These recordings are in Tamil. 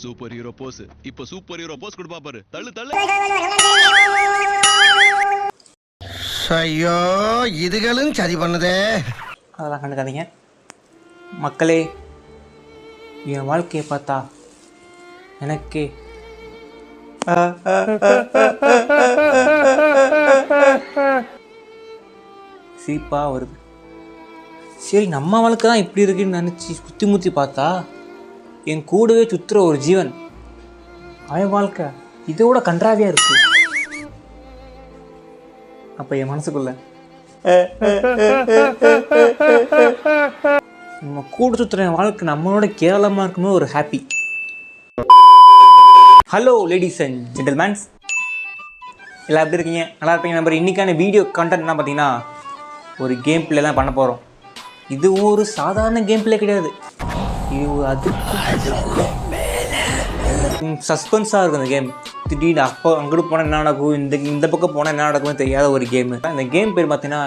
Super hero Bose. இப்ப சூப்பர் ஹீரோ போஸ் கொடுப்பா பாரு. தள்ளு தள்ளு. ஐயோ இதுகளும் சரி பண்ணுதே. அதெல்லாம் கண்டுக்காதீங்க மக்களே. என் வாழ்க்கையை பார்த்தா எனக்கே சிரிப்பா வருது. சரி, நம்ம வாழ்க்கை தான் இப்படி இருக்குன்னு நினச்சி சுற்றி முற்றி பார்த்தா என் கூடவே சுற்றுற ஒரு ஜீவன், அவன் வாழ்க்கை இதோட கன்றாவியாக இருக்கு. அப்போ என் மனசுக்குள்ள நம்ம கூட சுற்றுற வாழ்க்கை நம்மளோட கேவலமாக இருக்குமே ஒரு happy. Hello ladies and gentlemen's, எல்லாம் எப்படி இருக்கீங்க? நல்லா இருப்பீங்க நம்பர். இன்றைக்கான வீடியோ கண்டென்ட் என்ன பார்த்தீங்கன்னா, ஒரு கேம் பிளே தான் பண்ண போகிறோம். இது ஒரு சாதாரண கேம் பிளே கிடையாது. இது அது சஸ்பென்ஸாக இருக்கும் அந்த கேம். திடீர்னு அப்போ அங்கிட்டு போனால் என்ன நடக்கும், இந்த பக்கம் போனால் என்ன நடக்கும்னு தெரியாத ஒரு கேமு. இந்த கேம் பேர் பார்த்தீங்கன்னா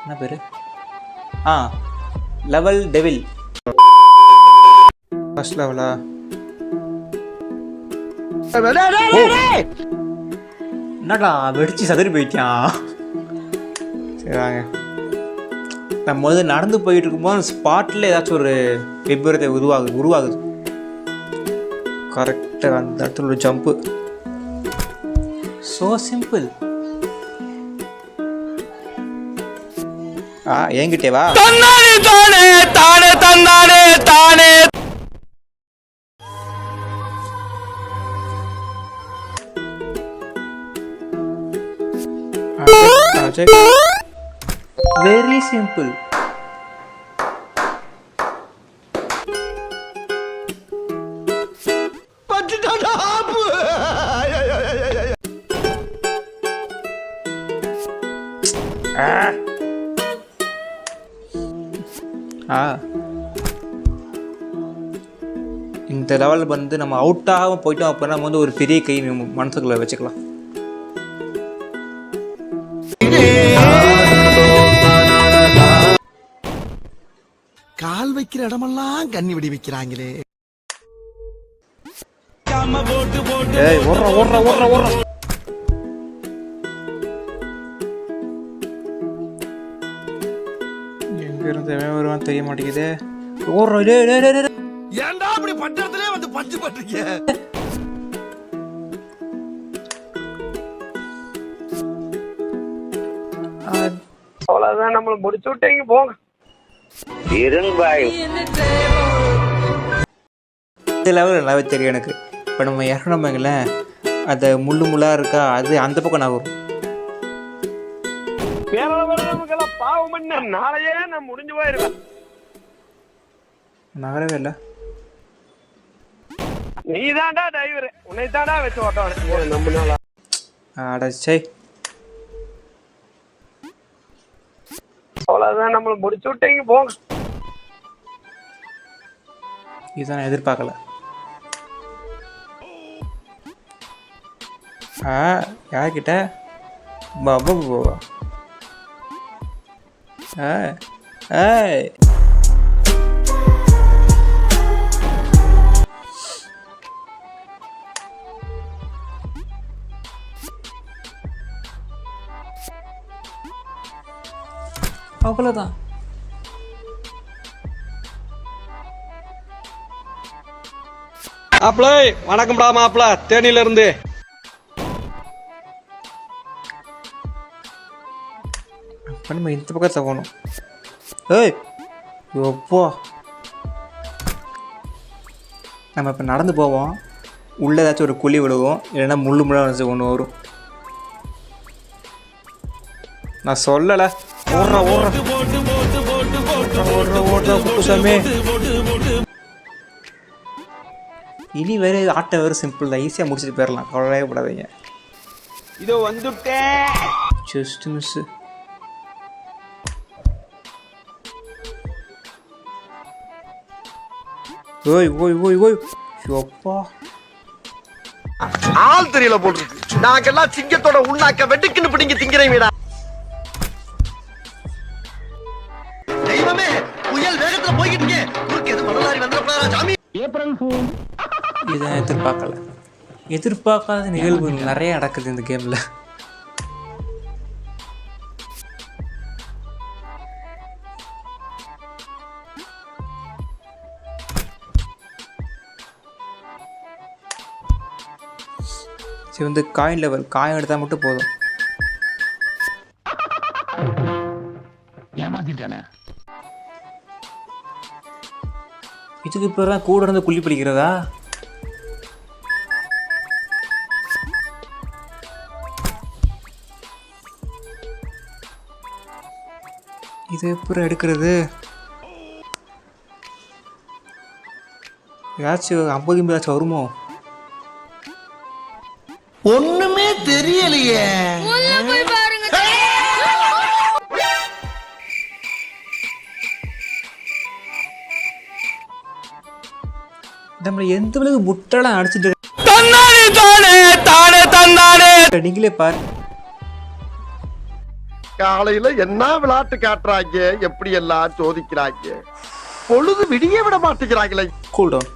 என்ன பேர்? Level devil. ஃபர்ஸ்ட் லெவலா? என்னடா வெடிச்சு சதுரி போயிட்டான். சரி வாங்க. நம்ம முதல்ல நடந்து போயிட்டு இருக்கும்போது ஸ்பாட்டில் ஏதாச்சும் ஒரு விபரீதத்தை உருவாகுது. கரெக்டாக அந்த இடத்துல ஒரு ஜம்ப்பு. So simple. என்கிட்டே வா. Very simple. இந்த லெவல் வந்து நம்ம அவுட்டாக போயிட்டோம் அப்படின்னா நம்ம வந்து ஒரு பெரிய கை மனசுக்குள்ள வச்சுக்கலாம். கால் வைக்கிற இடமெல்லாம் கண்ணி விடி வைக்கிறாங்களே. எங்க இருந்து வருவான் தெரிய மாட்டேங்குது. ஏன்டா அப்படி பட்டத்திலே வந்து பஞ்சு பண்றீங்க? அவ்வளவுதான், நம்மள முடிச்சு விட்டீங்க போங்க. இந்த லெவல் நல்லாவே தெரியும் எனக்கு. இப்போ நம்ம இறங்கினோம்ல, அந்த முள்ளாக இருக்கா, அது அந்த பக்கம் நான் வரும். பாவம் பண்ண நாளையே நான் முடிஞ்சு போயிருவேன். நகரவே இல்லை. நீ தான்டா டிரைவர், உன்னை தான்டா வச்சு ஓட்டான நம்மனால. அடச்சை, அவ்வளவுதான், நம்மள முடிச்சு விட்டீங்க போங்க. இதை நான் எதிர்பார்க்கல. யார்கிட்ட பாபா போவா? அவ்வளோதான். மாப்பிள வணக்கம்டா. மாப்பிள தேனியில இருந்து. நம்ம இந்த பக்கத்தை போகணும். ஏய் எப்போ நம்ம இப்போ நடந்து போவோம், உள்ளே ஏதாச்சும் ஒரு குழி விழுவோம், இல்லைன்னா முள்ளு வச்சு ஒன்று வரும். நான் சொல்லலை. குப்புசாமி இனி வேறு ஆட்டை வேறு சிம்பிள் தான், ஈஸியாக முடிச்சுட்டு போயிடலாம். கவலையே படாதீங்க. இதோ வந்துட்டேன். Just miss. ஓய் ஓய் ஓய் ஓய் அப்பா, ஆள் தெரியல போட்டுருக்கு. நாங்கெல்லாம் சிங்கத்தோட உண்ணாக்க வெட்டுக்குன்னு பிடிங்க திங்கிறீங்கடா. தெய்வமே, புயல் வேகத்துல போய்கிட்டு இருக்கே. எது மணலாரி வந்துடப்படாதா சாமி? இதை எதிர்பார்க்காத நிகழ்வு நிறைய நடக்குது இந்த கேமில். சரி வந்து காயின் லெவல், காயின் எடுத்தால் மட்டும் போதும். இதுக்கு இப்போ தான் கூட இருந்து குள்ளி பிடிக்கிறதா? இது எப்படி எடுக்கிறது? ஏதாச்சும் 50 ஏதாச்சும் வருமோ? ஒண்ணுமே தெரியலையே. நம்ம எந்த அளவுக்கு முட்டெல்லாம் அடிச்சுட்டு நீங்களே பாரு. காலையில என்ன விளையாட்டு காட்டுறாங்க, எப்படி எல்லாம் சோதிக்கிறாங்க, பொழுது விடிய விட மாட்டேங்கிறாங்களே. கூட்டம்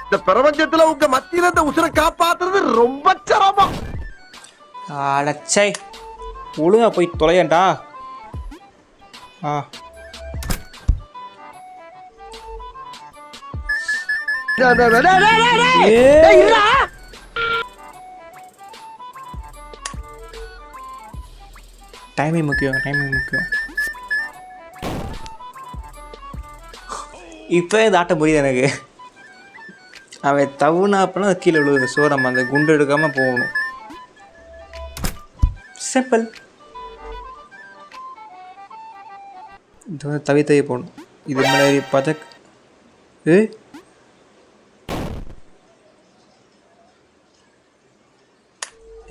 இந்த பிரபஞ்சத்துல உங்க மத்தியில இந்த உசுரை காப்பாத்துறது ரொம்ப சிரமம். அடச்சை, ஒழுங்கா போய் தொலையண்டா. டைமிங் முக்கியம். இப்போ இந்த ஆட்டம் புரியுது எனக்கு. அவன் தவுனா அப்படின்னா கீழே விழுவுது. ஸோ நம்ம அந்த குண்டு எடுக்காம போகணும். சிம்பிள். இது வந்து தவி போகணும். இது மாதிரி பதக்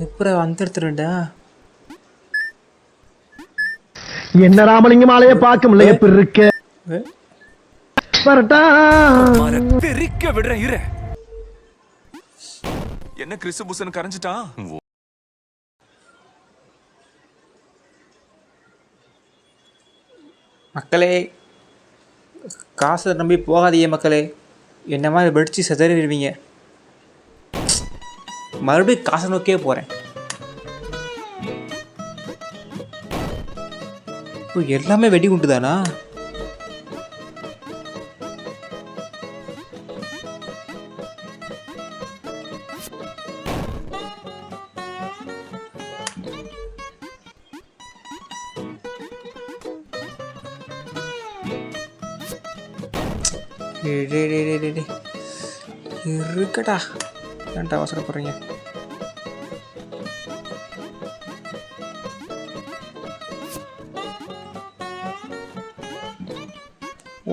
எப்படி அந்த எடுத்துருண்டா. என்ன ராமலிங்க மாலையை பார்க்க முடியல, எப்படி இருக்கு? தெரிக்க விடுற இரு. என்ன கிறிஸ்து புசன் கரைஞ்சிட்டான். மக்களே, காசை நம்பி போகாதீங்க மக்களே. என்ன மாதிரி வெடிச்சு சிதறிடுவீங்க. மறுபடியும் காசை நோக்கியே போகிறேன். எல்லாமே வெடி குண்டு தானா? இருக்கடா, ஏன்டா அவசரப்படுறீங்க?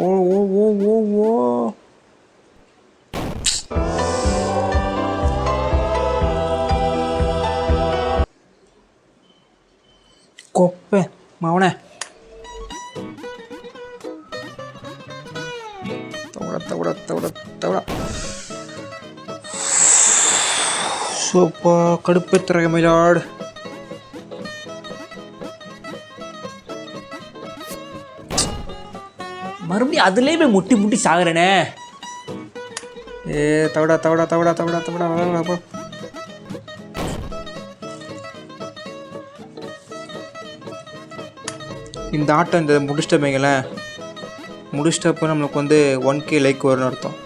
ஓ ஓ ஓ ஓ ஓ கொப்பை மவனே. தவிட சோப்பா கடுப்பேத்துற மயிலாடு. மறுபடியும் அதுலேயே போய் முட்டி சாகுறேனே. தவிட இந்த ஆட்டம் இந்த முடிச்சிட்டப்பீங்களேன். முடிச்சிட்டப்போ நம்மளுக்கு வந்து 1K லைக் வரும்னு அர்த்தம்.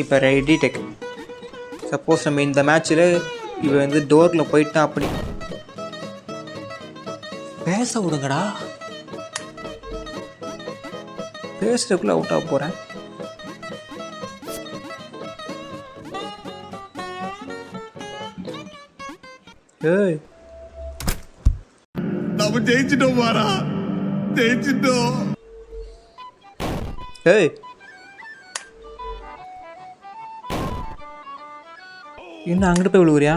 இப்போ ரெடி டெக். சப்போஸ் நம்ம இந்த மேட்ச்சில் இவன் வந்து டோரில் போயிட்டான். அப்படி பேச விடுங்கடா. பேசுறதுக்குள்ள அவுட் ஆக போகிறேன். ஏய், நம்ம ஜெயிச்சிட்டோம் மாறா, ஜெயிச்சிட்டோம். ஏய், இன்னும் அங்கிட்டு போய் விழுவுறியா?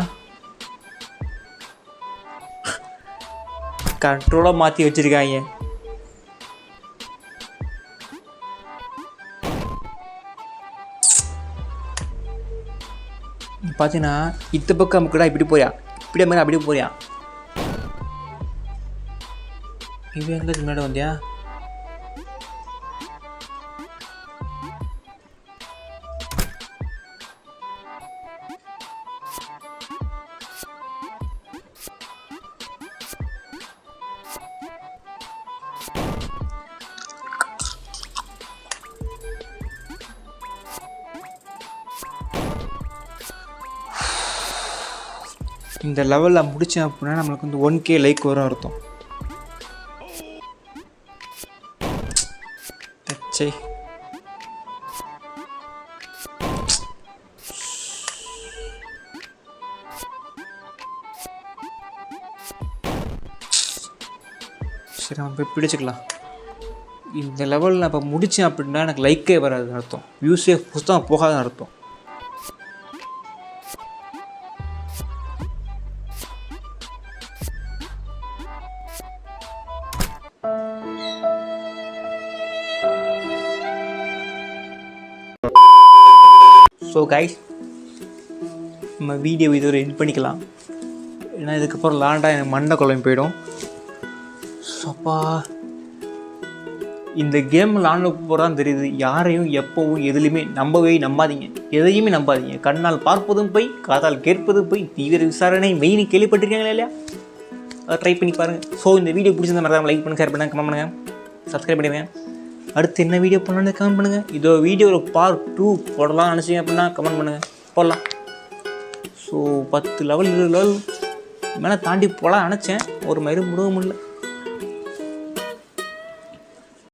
கண்ட்ரோலாக மாற்றி வச்சிருக்காங்க. பார்த்தீங்கன்னா இந்த பக்கம் அமுக்குடா, இப்படி போறியா, இப்படி மாதிரி அப்படி போறியா. இது எங்கே முன்னாடி வந்தியா? இந்த லெவலில் முடித்தேன் அப்படின்னா நம்மளுக்கு வந்து 1K லைக் வரும் அர்த்தம். சரி சரி நம்ம போய் பிடிச்சிக்கலாம். இந்த லெவலில் நான் இப்போ முடித்தேன் அப்படின்னா எனக்கு லைக்கே வராது அர்த்தம், வியூஸே புஸ்தகம் போகாதுன்னு அர்த்தம். ஸோ கைஸ், நம்ம வீடியோ இது ஒரு எண்ட் பண்ணிக்கலாம். ஏன்னா இதுக்கப்புறம் லாண்டாக எனக்கு மண்டை குழம்பு போயிடும். அப்பா, இந்த கேம் லாண்ட போகிறான்னு தெரியுது. யாரையும் எப்போவும் எதுலையுமே நம்பாதீங்க, எதையுமே நம்பாதீங்க. கண்ணால் பார்ப்பதும் போய், காதால் கேட்பதும் போய், தீவிர விசாரணை மெயின் கேள்விப்பட்டிருக்காங்களா இல்லையா? அதை ட்ரை பண்ணி பாருங்கள். ஸோ இந்த வீடியோ பிடிச்சிருந்த மாதிரி தான் லைக் பண்ணுங்கள், ஷேர் பண்ணுங்கள், கமெண்ட் பண்ணுங்கள், சப்ஸ்கிரைப் பண்ணுங்கள். அடுத்து என்ன வீடியோ பண்ணலான்னு கமெண்ட் பண்ணுங்கள். இதோ வீடியோவில் பார்ட் 2 போடலாம்னு நினச்சிங்க அப்படின்னா கமெண்ட் பண்ணுங்கள், போடலாம். ஸோ 10 லெவல் 20 லெவல் மேலே தாண்டி போகலாம் நினச்சேன், ஒரு மாதிரி முடியல.